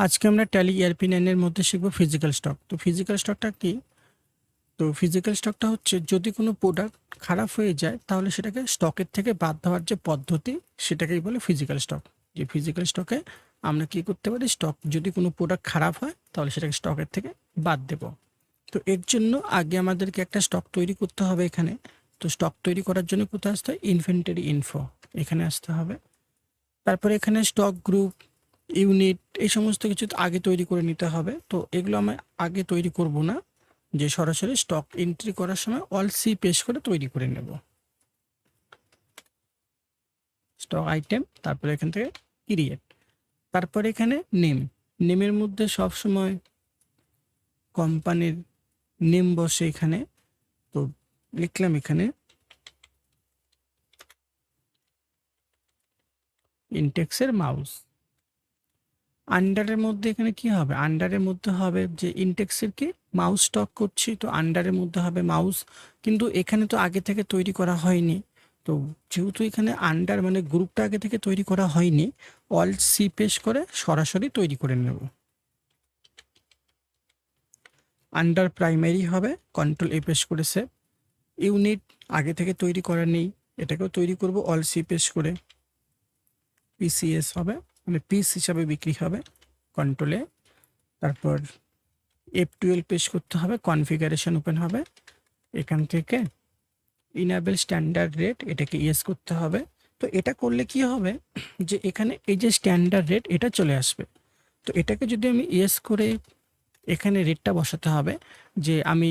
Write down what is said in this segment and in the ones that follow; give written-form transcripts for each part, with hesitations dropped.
আজকে আমরা tally ERP9 এর মধ্যে শিখব ফিজিক্যাল স্টক। তো ফিজিক্যাল স্টকটা কি? তো ফিজিক্যাল স্টকটা হচ্ছে যদি কোনো প্রোডাক্ট খারাপ হয়ে যায় তাহলে সেটাকে স্টকের থেকে বাদ দেওয়ার যে পদ্ধতি সেটাকেই বলে ফিজিক্যাল স্টক। যে ফিজিক্যাল স্টকে আমরা কি করতে পারি, স্টক যদি কোনো প্রোডাক্ট খারাপ হয় তাহলে সেটাকে স্টকের থেকে বাদ দেব। তো এর জন্য আগে আমাদেরকে একটা স্টক তৈরি করতে হবে এখানে। তো স্টক তৈরি করার জন্য কোথায় আসতে হয়? ইনভেন্টরি ইনফো, এখানে আসতে হবে। তারপরে এখানে স্টক গ্রুপ, ইউনিট, এই সমস্ত কিছু আগে তৈরি করে নিতে হবে। তো এগুলো আমি আগে তৈরি করব না, যে সরাসরি স্টক এন্ট্রি করার সময় অল সি পেশ করে তৈরি করে নেব। স্টক আইটেম, তারপরে এখান থেকে ক্রিয়েট, তারপরে এখানে নেম। নেমের মধ্যে সবসময় কোম্পানির নেম বসে এখানে। তো লিখলাম এখানে ইনটেক্সের মাউস। আন্ডারের মধ্যে এখানে কি হবে? আন্ডারের মধ্যে হবে যে ইনটেক্সের কি মাউস স্টক করছি, তো আন্ডারের মধ্যে হবে মাউস। কিন্তু এখানে তো আগে থেকে তৈরি করা হয়নি, তো যেহেতু এখানে আন্ডার মানে গ্রুপটা আগে থেকে তৈরি করা হয়নি, অল্ট সি পেশ করে সরাসরি তৈরি করে নেব। আন্ডার প্রাইমারি হবে, কন্ট্রোল এ পেশ করে সেভ। ইউনিট আগে থেকে তৈরি করা নেই, এটাকেও তৈরি করব অল সি পেশ করে। পিসিএস হবে, মানে পিস হিসাবে বিক্রি হবে, কন্ট্রোলে। তারপর F12 পেশ করতে হবে, কনফিগারেশন ওপেন হবে, এখান থেকে ইনেবল স্ট্যান্ডার্ড রেট এটাকে ইয়েস করতে হবে। তো এটা করলে কি হবে, যে এখানে এই যে স্ট্যান্ডার্ড রেট এটা চলে আসবে। তো এটাকে যদি আমি ইয়েস করে এখানে রেটটা বসাতে হবে, যে আমি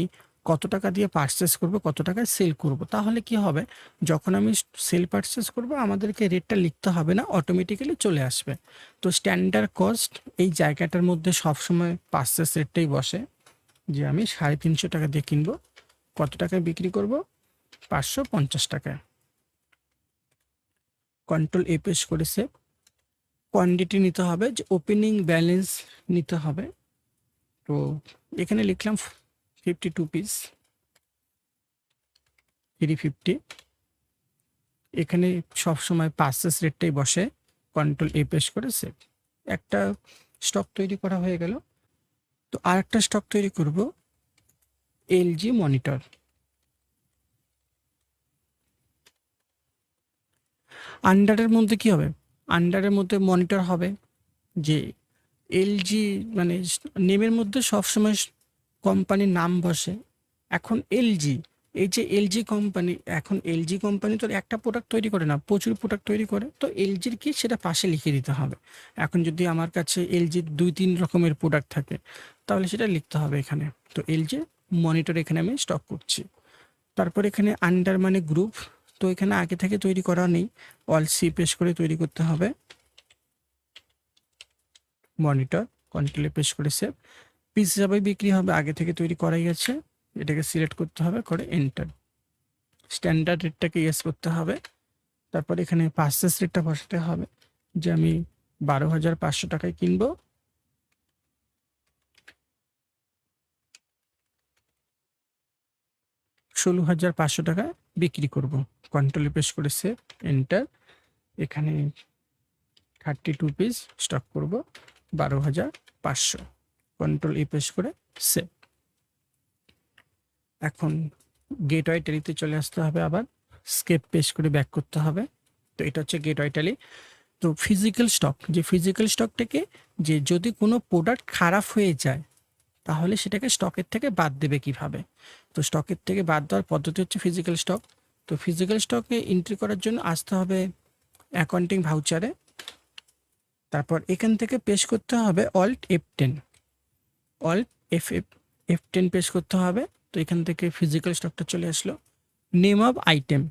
কত টাকা দিয়ে পারচেস করব, কত টাকায় সেল করব। তাহলে কি হবে, যখন আমি সেল পারচেস করব আমাদেরকে রেটটা লিখতে হবে না, অটোমেটিক্যালি চলে আসবে। তো স্ট্যান্ডার্ড কস্ট এই জায়গাটার মধ্যে সবসময় পারচেস রেটটাই বসে, যে আমি 350 টাকা দিয়ে কিনবো, কত টাকায় বিক্রি করব, 550 টাকায়। কন্ট্রোল এ পেশ করে সেভ। কোয়ান্টিটি নিতে হবে, যে ওপেনিং ব্যালেন্স নিতে হবে। তো এখানে লিখলাম 52 পিস, 350। এখানে সবসময় পারচেস রেটটাই বসে, কন্ট্রোল এ পেশ করে সেভ। একটা স্টক তৈরি করা হয়ে গেল। তো আর একটা স্টক তৈরি করব, এলজি মনিটর। আন্ডারের মধ্যে কি হবে? আন্ডারের মধ্যে মনিটর হবে, যে এলজি মানে নেমের মধ্যে সবসময় কোম্পানির নাম বসে। এখন এলজি, এই যে এলজি কোম্পানি, এখন এলজি কোম্পানি তো একটা প্রোডাক্ট তৈরি করে না, প্রচুর প্রোডাক্ট তৈরি করে। তো এলজির কি সেটা পাশে লিখে দিতে হবে। এখন যদি আমার কাছে এলজির 2-3 রকমের প্রোডাক্ট থাকে তাহলে সেটা লিখতে হবে এখানে। তো এলজি মনিটর এখানে আমি স্টক করছি। তারপর এখানে আন্ডার মানে গ্রুপ, তো এখানে আগে থেকে তৈরি করা নেই, অল সি পেশ করে তৈরি করতে হবে। মনিটর, কন্ট্রোলে পেশ করে সেভ। পিস হিসাবে বিক্রি হবে, আগে থেকে তৈরি করাই আছে, এটাকে সিলেক্ট করতে হবে, করে এন্টার। স্ট্যান্ডার্ড রেটটাকে ইয়েস করতে হবে। তারপর এখানে পারচেস রেটটা বসাতে হবে, যে আমি 12,500 টাকায় কিনবো, 16,500 টাকায় বিক্রি করব। কন্ট্রোলে পেশ করে সেভ, এন্টার। এখানে 32 পিস স্টক করব, 12,500। কন্ট্রোল ই পেশ করে সেভ। এখন গেটওয়ে ট্যালিতে চলে আসতে হবে, আবার স্কেপ পেশ করে ব্যাক করতে হবে। তো এটা হচ্ছে গেটওয়ে ট্যালি। তো ফিজিক্যাল স্টক, যে ফিজিক্যাল স্টকটাকে, যে যদি কোনো প্রোডাক্ট খারাপ হয়ে যায় তাহলে সেটাকে স্টকের থেকে বাদ দেবে কিভাবে। তো স্টকের থেকে বাদ দেওয়ার পদ্ধতি হচ্ছে ফিজিক্যাল স্টক। তো ফিজিক্যাল স্টকে এন্ট্রি করার জন্য আসতে হবে অ্যাকাউন্টিং ভাউচারে। তারপর এখান থেকে পেশ করতে হবে অল্ট F10, অল্ট F10 পেশ করতে হবে। তো এখান থেকে ফিজিক্যাল স্টকটা চলে আসলো। নেম অফ আইটেম,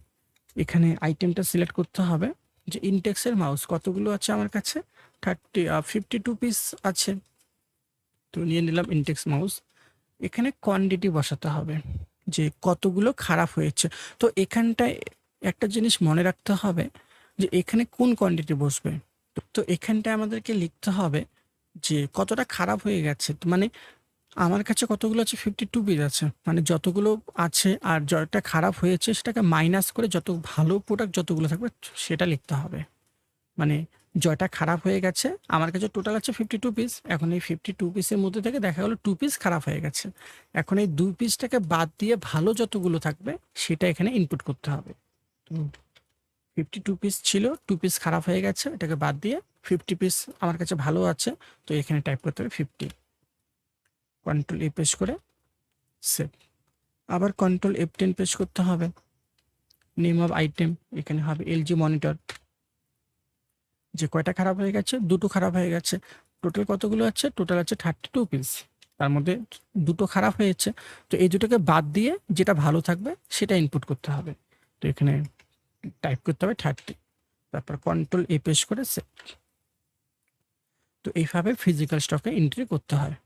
এখানে আইটেমটা সিলেক্ট করতে হবে, যে ইনটেক্সের মাউস কতগুলো আছে আমার কাছে, 52 পিস আছে, তো নিয়ে নিলাম ইনটেক্স মাউস। এখানে কোয়ান্টিটি বসাতে হবে, যে কতগুলো খারাপ হয়েছে। তো এখানটায় একটা জিনিস মনে রাখতে হবে, যে এখানে কোন কোয়ান্টিটি বসবে। তো এখানটায় আমাদেরকে লিখতে হবে যে কতটা খারাপ হয়ে গেছে। তো মানে আমার কাছে কতগুলো আছে, 52 পিস আছে, মানে যতগুলো আছে আর যেটা খারাপ হয়েছে সেটাকে মাইনাস করে যত ভালো প্রোডাক্ট যতগুলো থাকবে সেটা লিখতে হবে। মানে জয়টা খারাপ হয়ে গেছে, আমার কাছে টোটাল আছে 52 পিস। এখন এই 52 পিসের মধ্যে থেকে দেখা গেল 2 পিস খারাপ হয়ে গেছে। এখন এই 2 পিসটাকে বাদ দিয়ে ভালো যতগুলো থাকবে সেটা এখানে ইনপুট করতে হবে। তো 52 পিস ছিল, 2 পিস খারাপ হয়ে গেছে, এটাকে বাদ দিয়ে 50 পিস আমার কাছে ভালো আছে। তো এখানে টাইপ করতে হবে 50, কন্ট্রোল এ পেস্ট করে সেভ। আবার কন্ট্রোল F10 পেস্ট করতে হবে। নেম অফ আইটেম এখানে হবে এলজি মনিটর। যে কয়টা খারাপ হয়ে গেছে, দুটো খারাপ হয়ে গেছে। টোটাল কতগুলো আছে, টোটাল আছে 32 পিস, তার মধ্যে দুটো খারাপ হয়েছে। তো এই দুটোকে বাদ দিয়ে যেটা ভালো থাকবে সেটা ইনপুট করতে হবে। তো এখানে টাইপ করতে হবে 30, তারপর কন্ট্রোল এ পেস্ট করে সেভ। তো এইভাবে ফিজিক্যাল স্টকে এন্ট্রি করতে হয়।